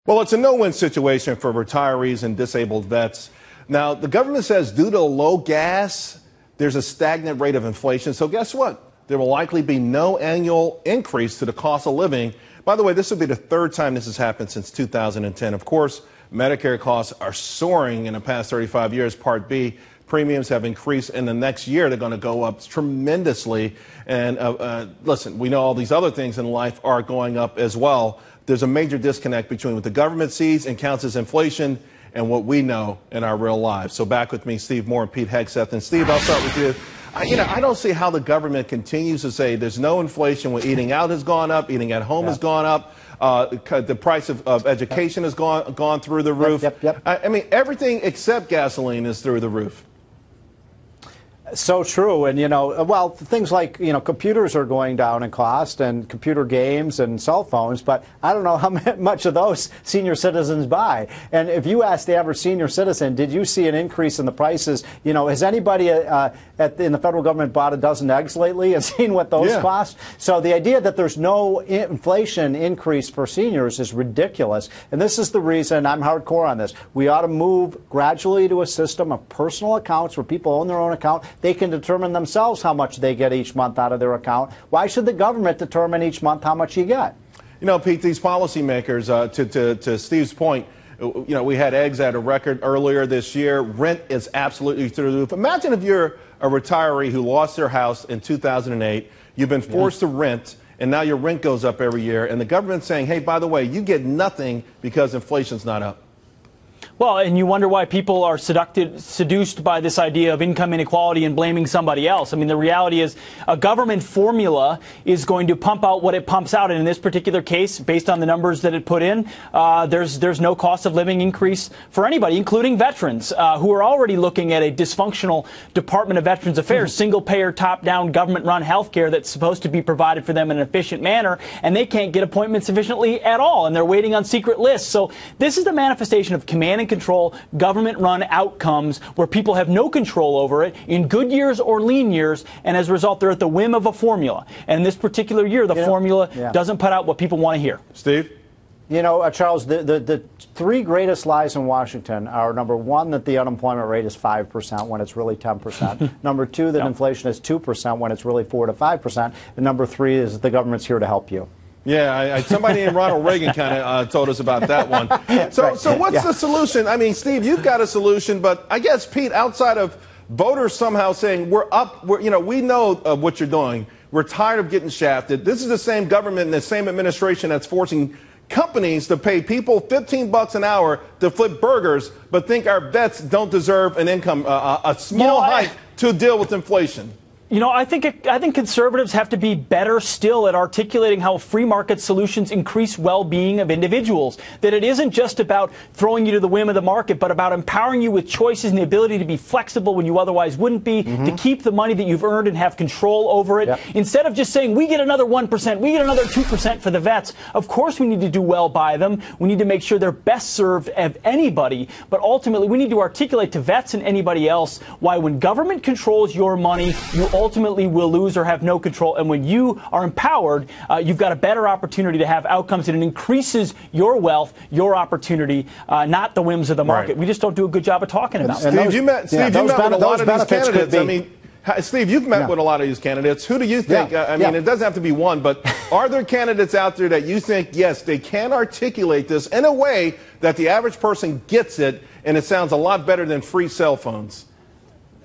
Well, it's a no-win situation for retirees and disabled vets. Now, the government says due to low gas, there's a stagnant rate of inflation. So guess what? There will likely be no annual increase to the cost of living. By the way, this will be the third time this has happened since 2010. Of course, Medicare costs are soaring in the past 35 years. Part B premiums have increased. In the next year, they're going to go up tremendously. And listen, we know all these other things in life are going up as well. There's a major disconnect between what the government sees and counts as inflation and what we know in our real lives. So back with me, Steve Moore and Pete Hegseth. And Steve, I'll start with you. I don't see how the government continues to say there's no inflation when eating out has gone up, eating at home has gone up, the price of education has gone through the roof. I mean, everything except gasoline is through the roof. So true. And, well, things like, computers are going down in cost and computer games and cell phones, but I don't know how much of those senior citizens buy. And if you ask the average senior citizen, did you see an increase in the prices? Has anybody in the federal government bought a dozen eggs lately and seen what those cost? So the idea that there's no inflation increase for seniors is ridiculous. And this is the reason I'm hardcore on this. We ought to move gradually to a system of personal accounts where people own their own account. They can determine themselves how much they get each month out of their account. Why should the government determine each month how much you get? Pete, these policymakers, to Steve's point, we had eggs at a record earlier this year. Rent is absolutely through the roof. Imagine if you're a retiree who lost their house in 2008. You've been forced to rent, and now your rent goes up every year. And the government's saying, hey, by the way, you get because inflation's not up. Well, and you wonder why people are seduced by this idea of income inequality and blaming somebody else. I mean, the reality is a government formula is going to pump out what it pumps out. And in this particular case, based on the numbers that it put in, there's no cost of living increase for anybody, including veterans who are already looking at a dysfunctional Department of Veterans Affairs, single-payer, top-down, government-run health care that's supposed to be provided for them in an efficient manner, and they can't get appointments efficiently at all, and they're waiting on secret lists. So this is the manifestation of command and control, government-run outcomes where people have no control over it in good years or lean years, and as a result, they're at the whim of a formula. And in this particular year, the formula doesn't put out what people want to hear. Steve? Charles, the three greatest lies in Washington are, number one, that the unemployment rate is 5% when it's really 10%. Number two, that inflation is 2% when it's really 4 to 5%. And number three is the government's here to help you. Yeah, somebody named Ronald Reagan kind of told us about that one. So what's the solution? I mean, Steve, you've got a solution, but I guess, Pete, outside of voters somehow saying we know what you're doing. We're tired of getting shafted. This is the same government and the same administration that's forcing companies to pay people $15 an hour to flip burgers, but think our vets don't deserve an income, a small hike to deal with inflation. I think conservatives have to be better still at articulating how free market solutions increase well-being of individuals. That it isn't just about throwing you to the whim of the market, but about empowering you with choices and the ability to be flexible when you otherwise wouldn't be, to keep the money that you've earned and have control over it. Instead of just saying, we get another 1%, we get another 2% for the vets. Of course we need to do well by them. We need to make sure they're best served of anybody. But ultimately, we need to articulate to vets and anybody else why when government controls your money, you ultimately will lose or have no control. And when you are empowered, you've got a better opportunity to have outcomes, and it increases your wealth, your opportunity, not the whims of the market. We just don't do a good job of talking about it. Steve, you met with a lot of these candidates. I mean, Steve, you've met with a lot of these candidates. Who do you think, I mean, it doesn't have to be one, but are there candidates out there that you think, yes, they can articulate this in a way that the average person gets it, and it sounds a lot better than free cell phones?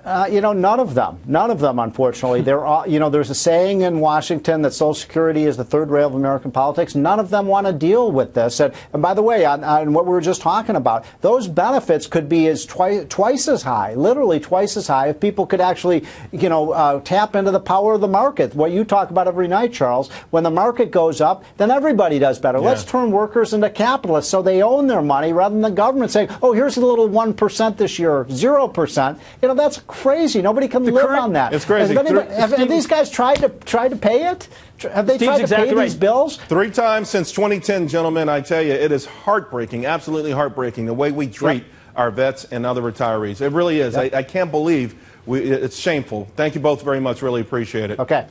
None of them, unfortunately. There's a saying in Washington that Social Security is the third rail of American politics. None of them want to deal with this. And by the way, on what we were just talking about, those benefits could be twice as high, literally twice as high, if people could actually, tap into the power of the market. What you talk about every night, Charles, when the market goes up, then everybody does better. Let's turn workers into capitalists so they own their money rather than the government saying, oh, here's a little 1% this year, 0%. That's crazy. Nobody can live on that. It's crazy. Have these guys tried to pay it? Have they tried to pay these bills? 3 times since 2010, gentlemen. I tell you, it is heartbreaking, absolutely heartbreaking, the way we treat our vets and other retirees. It really is. I can't believe it's shameful. Thank you both very much. Really appreciate it. Okay.